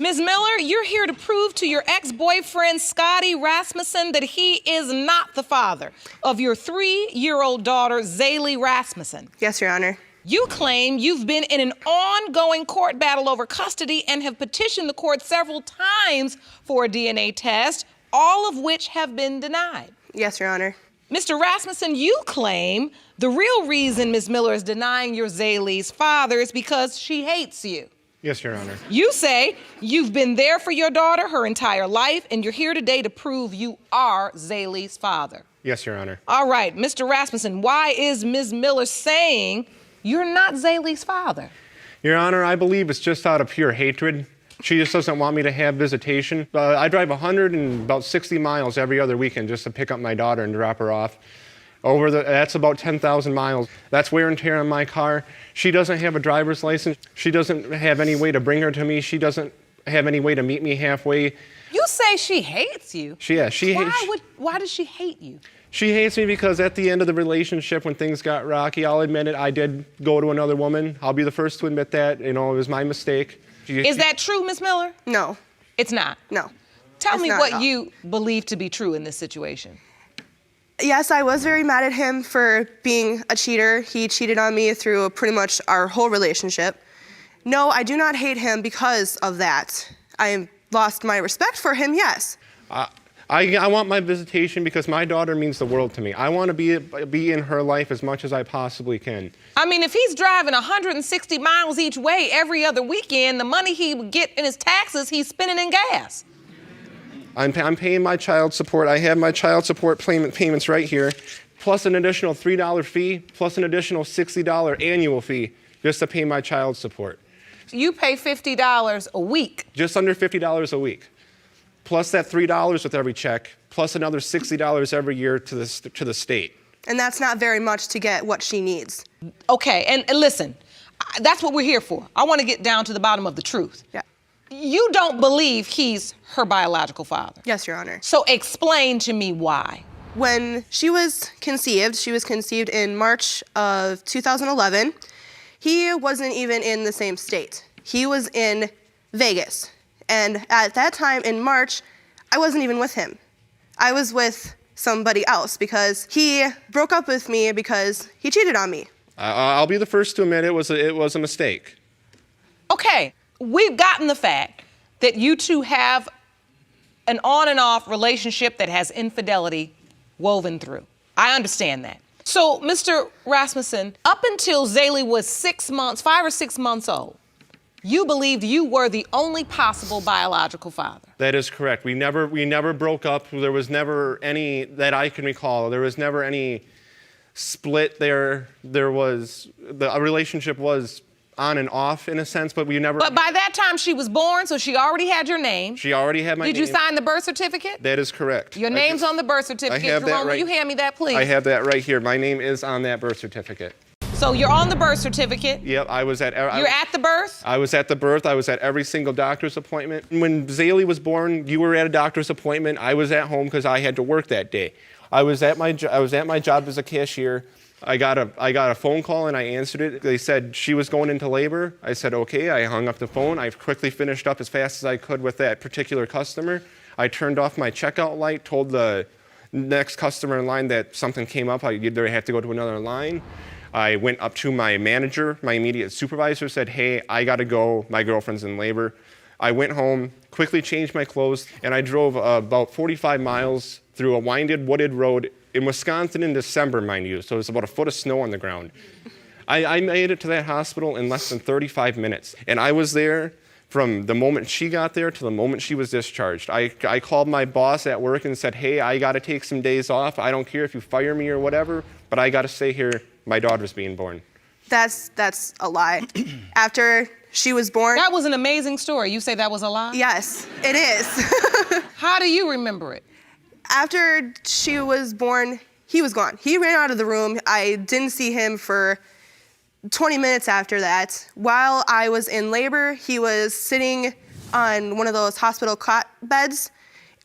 Ms. Miller, you're here to prove to your ex-boyfriend, Scotty Rasmussen, that he is not the father of your 3-year-old daughter, Zaylee Rasmussen. Yes, Your Honor. You claim you've been in an ongoing court battle over custody and have petitioned the court several times for a DNA test, all of which have been denied. Yes, Your Honor. Mr. Rasmussen, you claim the real reason Ms. Miller is denying you're Zaylee's father is because she hates you. Yes, Your Honor. You say you've been there for your daughter her entire life, and you're here today to prove you are Zaylee's father. Yes, Your Honor. All right, Mr. Rasmussen, why is Ms. Miller saying you're not Zaylee's father? Your Honor, I believe it's just out of pure hatred. She just doesn't want me to have visitation. I drive 160 miles every other weekend just to pick up my daughter and drop her off. That's about 10,000 miles. That's wear and tear on my car. She doesn't have a driver's license. She doesn't have any way to bring her to me. She doesn't have any way to meet me halfway. You say she hates you? Why does she hate you? She hates me because at the end of the relationship, when things got rocky, I'll admit it, I did go to another woman. I'll be the first to admit that. You know, it was my mistake. Is that true, Ms. Miller? No. It's not? No. Tell me what you believe to be true in this situation. Yes, I was very mad at him for being a cheater. He cheated on me through pretty much our whole relationship. No, I do not hate him because of that. I lost my respect for him, yes. I want my visitation because my daughter means the world to me. I want to be in her life as much as I possibly can. I mean, if he's driving 160 miles each way every other weekend, the money he would get in his taxes, he's spending in gas. I'm paying my child support. I have my child support payments right here, plus an additional $3 fee, plus an additional $60 annual fee just to pay my child support. You pay $50 a week. Just under $50 a week. Plus that $3 with every check, plus another $60 every year to the state. And that's not very much to get what she needs. Okay, and listen, that's what we're here for. I want to get down to the bottom of the truth. Yeah. You don't believe he's her biological father? Yes, Your Honor. So explain to me why. When she was conceived in March of 2011. He wasn't even in the same state. He was in Vegas. And at that time in March, I wasn't even with him. I was with somebody else because he broke up with me because he cheated on me. I'll be the first to admit it was a mistake. Okay, we've gotten the fact that you two have an on and off relationship that has infidelity woven through. I understand that. So, Mr. Rasmussen, up until Zaylee was 5 or 6 months old, you believed you were the only possible biological father. That is correct. We never broke up. There was never any, that I can recall, there was never any split there. The relationship was on and off in a sense, but we never... But by that time she was born, so she already had your name. She already had my name. Did you sign the birth certificate? That is correct. Your name's on the birth certificate. I have Jerome, that right. will you hand me that, please? I have that right here. My name is on that birth certificate. So you're on the birth certificate. Yep, I was at... You're at the birth? I was at the birth. I was at every single doctor's appointment. When Zaylee was born, you were at a doctor's appointment. I was at home because I had to work that day. I was at my job as a cashier. I got a phone call and I answered it. They said she was going into labor. I said, okay. I hung up the phone. I quickly finished up as fast as I could with that particular customer. I turned off my checkout light, told the next customer in line that something came up. I either had to go to another line. I went up to my manager, my immediate supervisor, said, hey, I gotta go. My girlfriend's in labor. I went home, quickly changed my clothes, and I drove about 45 miles through a winded, wooded road in Wisconsin in December, mind you, so it was about a foot of snow on the ground. I made it to that hospital in less than 35 minutes, and I was there from the moment she got there to the moment she was discharged. I called my boss at work and said, hey, I gotta take some days off. I don't care if you fire me or whatever, but I gotta stay here. My daughter's being born. That's a lie. After she was born... That was an amazing story. You say that was a lie? Yes, it is. How do you remember it? After she was born, he was gone. He ran out of the room. I didn't see him for 20 minutes after that. While I was in labor, he was sitting on one of those hospital cot beds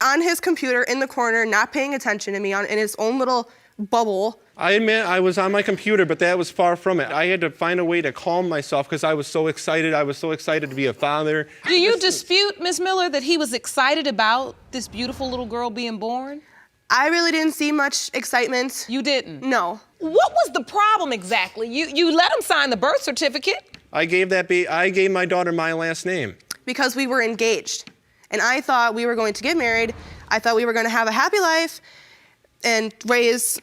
on his computer in the corner, not paying attention to me, in his own little bubble, I admit I was on my computer, but that was far from it. I had to find a way to calm myself because I was so excited. I was so excited to be a father. Do you dispute, Ms. Miller, that he was excited about this beautiful little girl being born? I really didn't see much excitement. You didn't? No. What was the problem exactly? You let him sign the birth certificate. I gave my daughter my last name. Because we were engaged. And I thought we were going to get married. I thought we were going to have a happy life and raise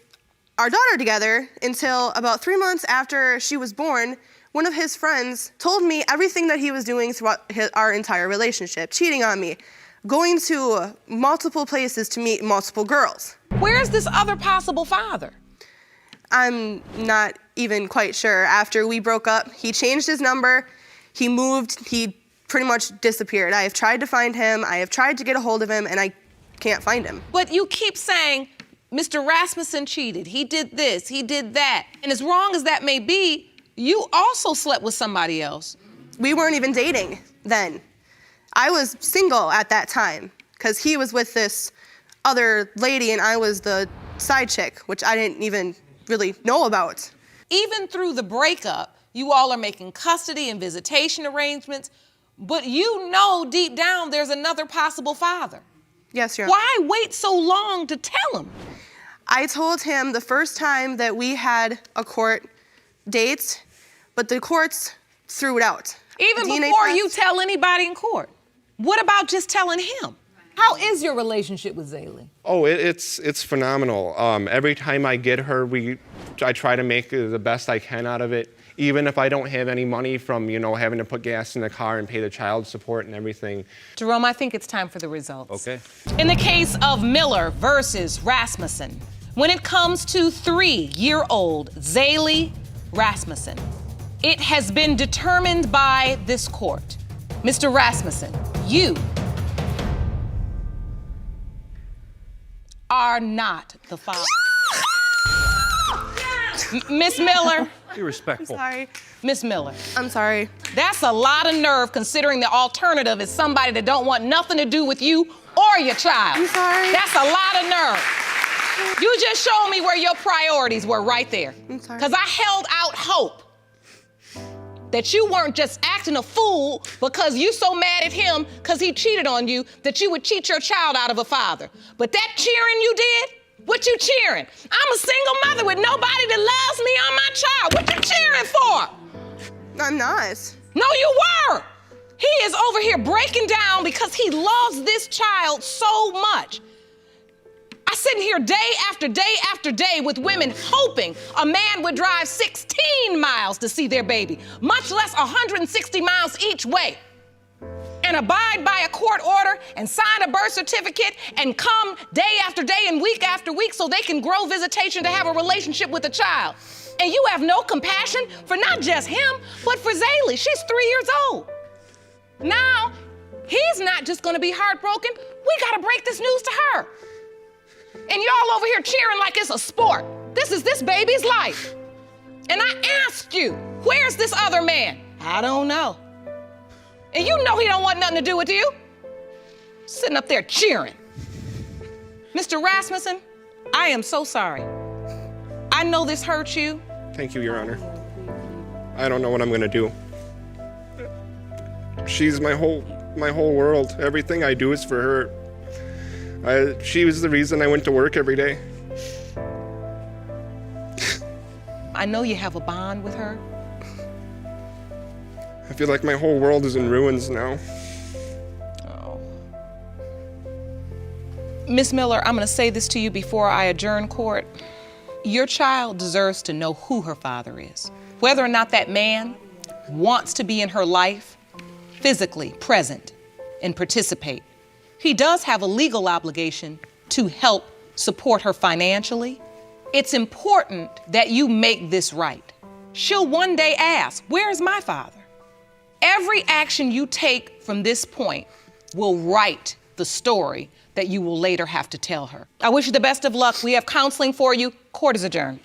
our daughter together until about 3 months after she was born, one of his friends told me everything that he was doing throughout our entire relationship, cheating on me, going to multiple places to meet multiple girls. Where's this other possible father? I'm not even quite sure. After we broke up, he changed his number, he moved, he pretty much disappeared. I have tried to find him, I have tried to get a hold of him, and I can't find him. But you keep saying, Mr. Rasmussen cheated, he did this, he did that. And as wrong as that may be, you also slept with somebody else. We weren't even dating then. I was single at that time because he was with this other lady and I was the side chick, which I didn't even really know about. Even through the breakup, you all are making custody and visitation arrangements, but you know deep down there's another possible father. Yes, Your Honor. Why wait so long to tell him? I told him the first time that we had a court date, but the courts threw it out. Even DNA before test. you tell anybody in court. What about just telling him? How is your relationship with Zaylee? Oh, it's phenomenal. Every time I get her, I try to make the best I can out of it. Even if I don't have any money from, having to put gas in the car and pay the child support and everything. Jerome, I think it's time for the results. Okay. In the case of Miller versus Rasmussen, when it comes to 3-year-old Zaylee Rasmussen, it has been determined by this court. Mr. Rasmussen, you are not the father. Miss Miller. Be respectful. Sorry. Miss Miller. I'm sorry. That's a lot of nerve considering the alternative is somebody that don't want nothing to do with you or your child. I'm sorry. That's a lot of nerve. You just showed me where your priorities were right there. I'm sorry. Because I held out hope that you weren't just acting a fool because you so mad at him because he cheated on you that you would cheat your child out of a father. But that cheering you did, what you cheering? I'm a single mother with nobody that loves me or my child. What you cheering for? I'm not. No, you were. He is over here breaking down because he loves this child so much. I sit here day after day after day with women hoping a man would drive 16 miles to see their baby, much less 160 miles each way, and abide by a court order and sign a birth certificate and come day after day and week after week so they can grow visitation to have a relationship with a child. And you have no compassion for not just him, but for Zaylee. She's 3 years old. Now, he's not just gonna be heartbroken. We gotta break this news to her. And y'all over here cheering like it's a sport. This is this baby's life. And I asked you, where's this other man? I don't know. And you know he don't want nothing to do with you. Sitting up there cheering. Mr. Rasmussen, I am so sorry. I know this hurts you. Thank you, Your Honor. I don't know what I'm gonna do. She's my whole world. Everything I do is for her. She was the reason I went to work every day. I know you have a bond with her. I feel like my whole world is in ruins now. Oh. Miss Miller, I'm gonna say this to you before I adjourn court. Your child deserves to know who her father is. Whether or not that man wants to be in her life, physically present and participate. He does have a legal obligation to help support her financially. It's important that you make this right. She'll one day ask, where's my father? Every action you take from this point will write the story that you will later have to tell her. I wish you the best of luck. We have counseling for you. Court is adjourned.